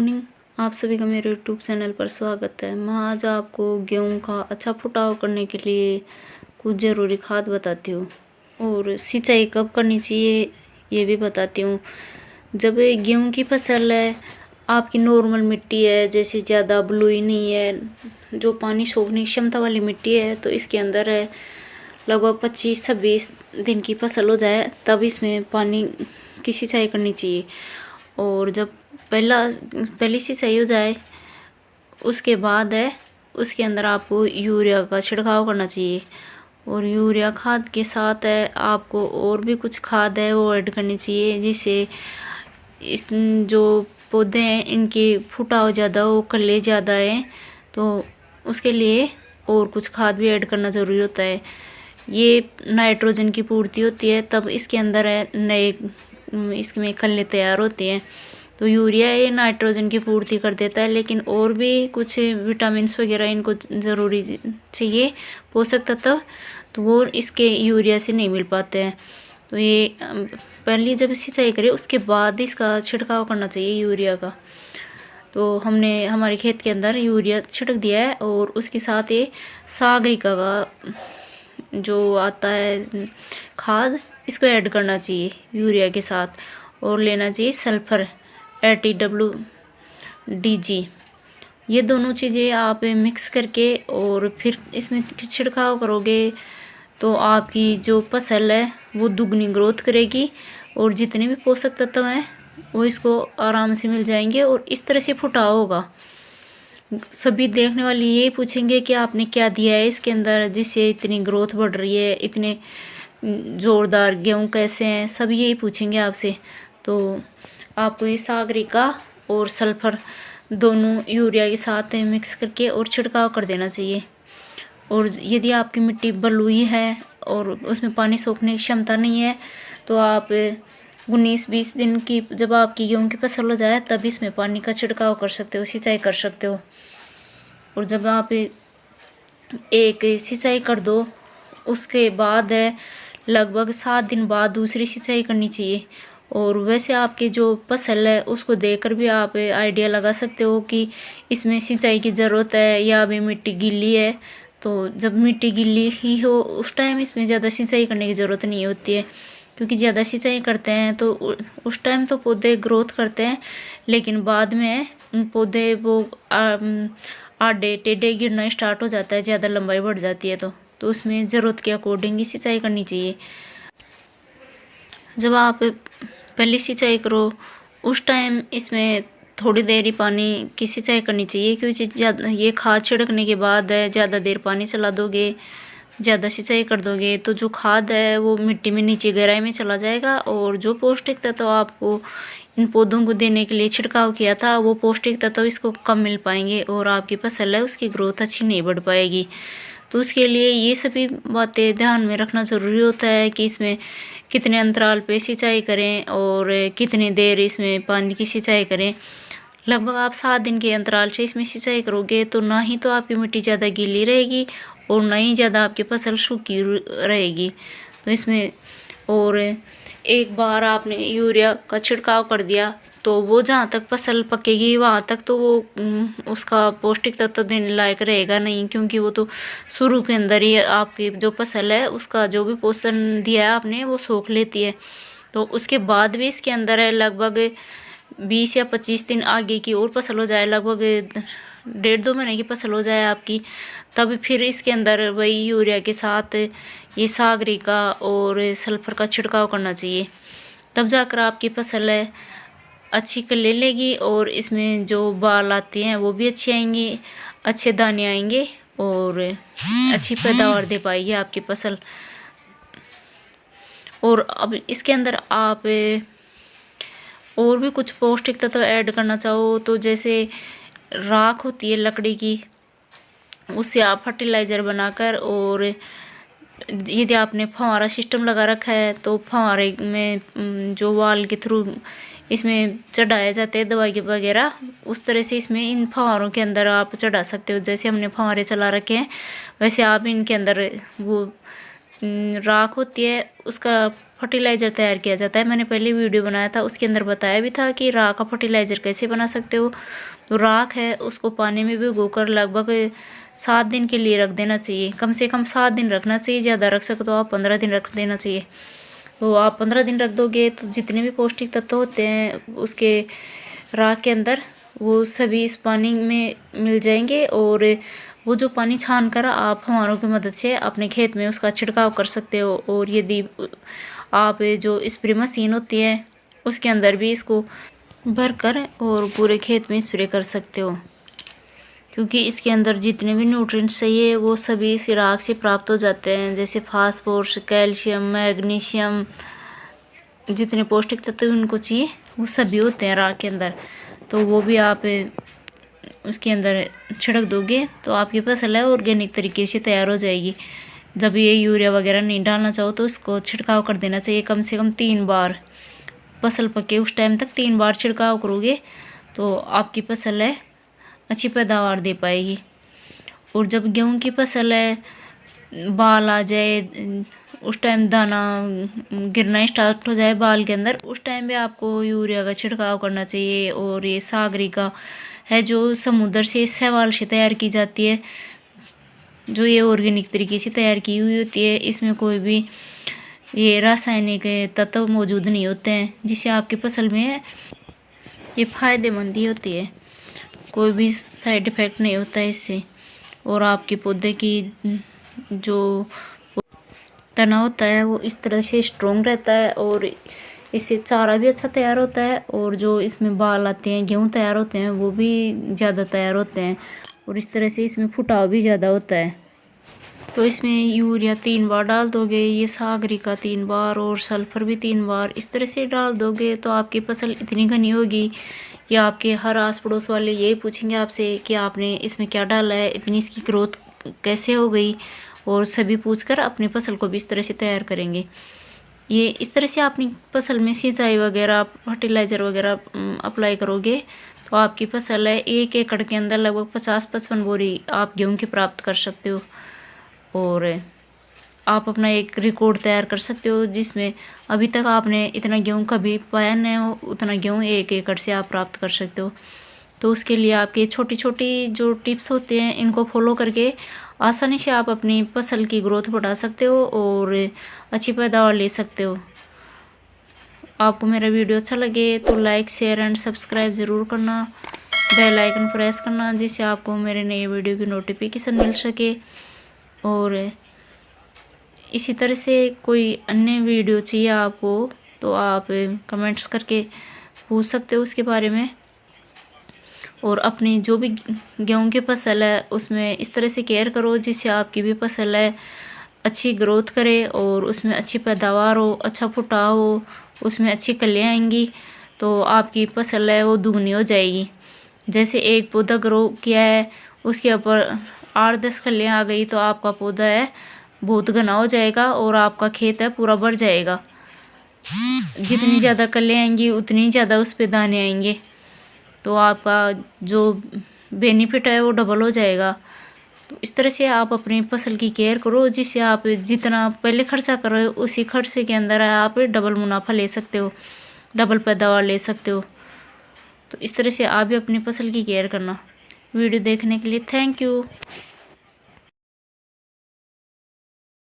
Morning. आप सभी का मेरे यूट्यूब चैनल पर स्वागत है। मैं आज आपको गेहूं का अच्छा फुटाव करने के लिए कुछ ज़रूरी खाद बताती हूँ और सिंचाई कब करनी चाहिए ये भी बताती हूँ। जब गेहूं की फसल है, आपकी नॉर्मल मिट्टी है, जैसे ज़्यादा बलुई नहीं है, जो पानी सोखने की क्षमता वाली मिट्टी है, तो इसके अंदर है लगभग 25-26 दिन की फसल हो जाए तब इसमें पानी की सिंचाई करनी चाहिए। और जब पहली सिंचाई हो जाए उसके बाद है उसके अंदर आपको यूरिया का छिड़काव करना चाहिए। और यूरिया खाद के साथ है आपको और भी कुछ खाद है वो ऐड करनी चाहिए, जिससे इस जो पौधे हैं इनके फुटाव ज़्यादा हो, कले ज़्यादा हैं, तो उसके लिए और कुछ खाद भी ऐड करना ज़रूरी होता है। ये नाइट्रोजन की पूर्ति होती है, तब इसके अंदर है नए इसमें कल्ले तैयार होते हैं। तो यूरिया ये नाइट्रोजन की पूर्ति कर देता है, लेकिन और भी कुछ विटामिन्स वगैरह इनको ज़रूरी चाहिए, पोषक तत्व, तो वो इसके यूरिया से नहीं मिल पाते हैं। तो ये पहली जब सिंचाई करें उसके बाद इसका छिड़काव करना चाहिए यूरिया का। तो हमने हमारे खेत के अंदर यूरिया छिड़क दिया है और उसके साथ ये सागरिका का जो आता है खाद, इसको ऐड करना चाहिए यूरिया के साथ। और लेना चाहिए सल्फर ATWDG। ये दोनों चीज़ें आप मिक्स करके और फिर इसमें छिड़काव करोगे तो आपकी जो फसल है वो दुगनी ग्रोथ करेगी और जितने भी पोषक तत्व हैं वो इसको आराम से मिल जाएंगे और इस तरह से फुटाव होगा। सभी देखने वाले यही पूछेंगे कि आपने क्या दिया है इसके अंदर जिससे इतनी ग्रोथ बढ़ रही है, इतने ज़ोरदार गेहूँ कैसे हैं, सब यही पूछेंगे आपसे। तो आपको ये सागरिका और सल्फर दोनों यूरिया के साथ मिक्स करके और छिड़काव कर देना चाहिए। और यदि आपकी मिट्टी बलुई है और उसमें पानी सोखने की क्षमता नहीं है तो आप 19-20 दिन की जब आपकी गेहूँ की फसल हो जाए तब इसमें पानी का छिड़काव कर सकते हो, सिंचाई कर सकते हो। और जब आप एक सिंचाई कर दो उसके बाद है लगभग 7 दिन बाद दूसरी सिंचाई करनी चाहिए। और वैसे आपकी जो फसल है उसको देखकर भी आप आइडिया लगा सकते हो कि इसमें सिंचाई की ज़रूरत है या अभी मिट्टी गीली है। तो जब मिट्टी गीली ही हो उस टाइम इसमें ज़्यादा सिंचाई करने की ज़रूरत नहीं होती है, क्योंकि ज़्यादा सिंचाई करते हैं तो उस टाइम तो पौधे ग्रोथ करते हैं, लेकिन बाद में पौधे वो आड़े टेढ़े गिरना स्टार्ट हो जाता है, ज़्यादा लंबाई बढ़ जाती है। तो उसमें ज़रूरत के अकॉर्डिंग ही सिंचाई करनी चाहिए। जब आप पहली सिंचाई करो उस टाइम इसमें थोड़ी देर ही पानी की सिंचाई करनी चाहिए, क्योंकि ज़्यादा ये खाद छिड़कने के बाद है ज़्यादा देर पानी चला दोगे, ज़्यादा सिंचाई कर दोगे तो जो खाद है वो मिट्टी में नीचे गहराई में चला जाएगा और जो पौष्टिक तत्व आपको इन पौधों को देने के लिए छिड़काव किया था वो पौष्टिक तत्व इसको कम मिल पाएंगे और आपकी फसल है उसकी ग्रोथ अच्छी नहीं बढ़ पाएगी। तो उसके लिए ये सभी बातें ध्यान में रखना ज़रूरी होता है कि इसमें कितने अंतराल पे सिंचाई करें और कितनी देर इसमें पानी की सिंचाई करें। लगभग आप 7 दिन के अंतराल से इसमें सिंचाई करोगे तो ना ही तो आपकी मिट्टी ज़्यादा गीली रहेगी और ना ही ज़्यादा आपकी फसल सूखी रहेगी। तो इसमें और एक बार आपने यूरिया का छिड़काव कर दिया तो वो जहाँ तक फसल पकेगी वहाँ तक तो वो उसका पौष्टिक तत्व देने लायक रहेगा नहीं, क्योंकि वो तो शुरू के अंदर ही आपकी जो फसल है उसका जो भी पोषण दिया है आपने वो सोख लेती है। तो उसके बाद भी इसके अंदर है लगभग 20 या 25 दिन आगे की और फसल हो जाए, लगभग 1.5-2 महीने की फसल हो जाए आपकी, तब फिर इसके अंदर वही यूरिया के साथ ये सागरिका और सल्फर का छिड़काव करना चाहिए। तब जाकर आपकी फसल है अच्छी कले लेगी और इसमें जो बाल आते हैं वो भी अच्छी आएंगी, अच्छे दाने आएंगे और अच्छी पैदावार दे पाएगी आपकी फसल। और अब इसके अंदर आप और भी कुछ पौष्टिक तत्व ऐड करना चाहो तो जैसे राख होती है लकड़ी की, उससे आप फर्टिलाइज़र बनाकर, और यदि आपने फव्वारा सिस्टम लगा रखा है तो फव्वारे में जो वाल के थ्रू इसमें चढ़ाए जाते हैं दवाई वगैरह, उस तरह से इसमें इन फव्वारों के अंदर आप चढ़ा सकते हो। जैसे हमने फव्वारे चला रखे हैं वैसे आप इनके अंदर वो राख होती है उसका फर्टिलाइज़र तैयार किया जाता है। मैंने पहले वीडियो बनाया था, उसके अंदर बताया भी था कि राख का फर्टिलाइज़र कैसे बना सकते हो। तो राख है उसको पानी में भिगोकर लगभग 7 दिन के लिए रख देना चाहिए। कम से कम 7 दिन रखना चाहिए, ज़्यादा रख सकते हो आप 15 दिन रख देना चाहिए। तो आप 15 दिन रख दोगे तो जितने भी पौष्टिक तत्व होते हैं उसके राख के अंदर वो सभी इस पानी में मिल जाएंगे। और वो जो पानी छान कर आप फव्वारों की मदद से अपने खेत में उसका छिड़काव कर सकते हो। और यदि आप जो स्प्रे मशीन होती है उसके अंदर भी इसको भर कर और पूरे खेत में स्प्रे कर सकते हो, क्योंकि इसके अंदर जितने भी न्यूट्रिएंट्स चाहिए वो सभी इस राख से प्राप्त हो जाते हैं, जैसे फास्फोरस, कैल्शियम, मैग्नीशियम, जितने पौष्टिक तत्व उनको चाहिए वो सभी होते हैं राख के अंदर। तो वो भी आप उसके अंदर छिड़क दोगे तो आपकी फसल है ऑर्गेनिक तरीके से तैयार हो जाएगी। जब ये यूरिया वगैरह नहीं डालना चाहो तो इसको छिड़काव कर देना चाहिए कम से कम 3 बार। फसल पके उस टाइम तक 3 बार छिड़काव करोगे तो आपकी फसल है अच्छी पैदावार दे पाएगी। और जब गेहूं की फसल है बाल आ जाए, उस टाइम दाना गिरना स्टार्ट हो जाए बाल के अंदर, उस टाइम भी आपको यूरिया का छिड़काव करना चाहिए। और ये सागरिका है जो समुद्र से शैवाल से तैयार की जाती है, जो ये ऑर्गेनिक तरीके से तैयार की हुई होती है। इसमें कोई भी ये रासायनिक तत्व मौजूद नहीं होते हैं, जिससे आपकी फसल में ये फायदेमंद ही होती है, कोई भी साइड इफ़ेक्ट नहीं होता है इससे। और आपके पौधे की जो तना होता है वो इस तरह से स्ट्रोंग रहता है और इससे चारा भी अच्छा तैयार होता है। और जो इसमें बाल आते हैं, गेहूँ तैयार होते हैं, वो भी ज़्यादा तैयार होते हैं। और इस तरह से इसमें फुटाव भी ज़्यादा होता है। तो इसमें यूरिया 3 बार डाल दोगे, ये सागरिका 3 बार और सल्फर भी 3 बार, इस तरह से डाल दोगे तो आपकी फसल इतनी घनी होगी कि आपके हर आस पड़ोस वाले यही पूछेंगे आपसे कि आपने इसमें क्या डाला है, इतनी इसकी ग्रोथ कैसे हो गई। और सभी पूछकर अपनी फसल को भी इस तरह से तैयार करेंगे। ये इस तरह से अपनी फसल में सिंचाई वगैरह फर्टिलाइज़र वगैरह अप्लाई करोगे तो आपकी फसल है 1 एकड़ के अंदर लगभग 50-55 बोरी आप गेहूँ की प्राप्त कर सकते हो। और आप अपना एक रिकॉर्ड तैयार कर सकते हो, जिसमें अभी तक आपने इतना गेहूँ कभी पाया नहीं हो, उतना गेहूँ 1 एकड़ से आप प्राप्त कर सकते हो। तो उसके लिए आपके छोटी छोटी जो टिप्स होते हैं इनको फॉलो करके आसानी से आप अपनी फसल की ग्रोथ बढ़ा सकते हो और अच्छी पैदावार ले सकते हो। आपको मेरा वीडियो अच्छा लगे तो लाइक, शेयर एंड सब्सक्राइब ज़रूर करना, बेल आइकन प्रेस करना, जिससे आपको मेरे नए वीडियो की नोटिफिकेशन मिल सके। और इसी तरह से कोई अन्य वीडियो चाहिए आपको तो आप कमेंट्स करके पूछ सकते हो उसके बारे में। और अपनी जो भी गेहूं की फसल है उसमें इस तरह से केयर करो जिससे आपकी भी फसल है अच्छी ग्रोथ करे और उसमें अच्छी पैदावार हो, अच्छा फुटाव हो, उसमें अच्छी कलियाँ आएंगी तो आपकी फसल है वो दुगनी हो जाएगी। जैसे एक पौधा ग्रो किया है उसके ऊपर 8-10 कलियाँ आ गई तो आपका पौधा है बहुत घना हो जाएगा और आपका खेत है पूरा बढ़ जाएगा। जितनी ज़्यादा कलियाँ आएंगी उतनी ज़्यादा उस पर दाने आएंगे, तो आपका जो बेनिफिट है वो डबल हो जाएगा। तो इस तरह से आप अपनी फसल की केयर करो जिससे आप जितना पहले खर्चा कर रहे हो उसी खर्चे के अंदर आप डबल मुनाफा ले सकते हो, डबल पैदावार ले सकते हो। तो इस तरह से आप भी अपनी फसल की केयर करना। वीडियो देखने के लिए थैंक यू।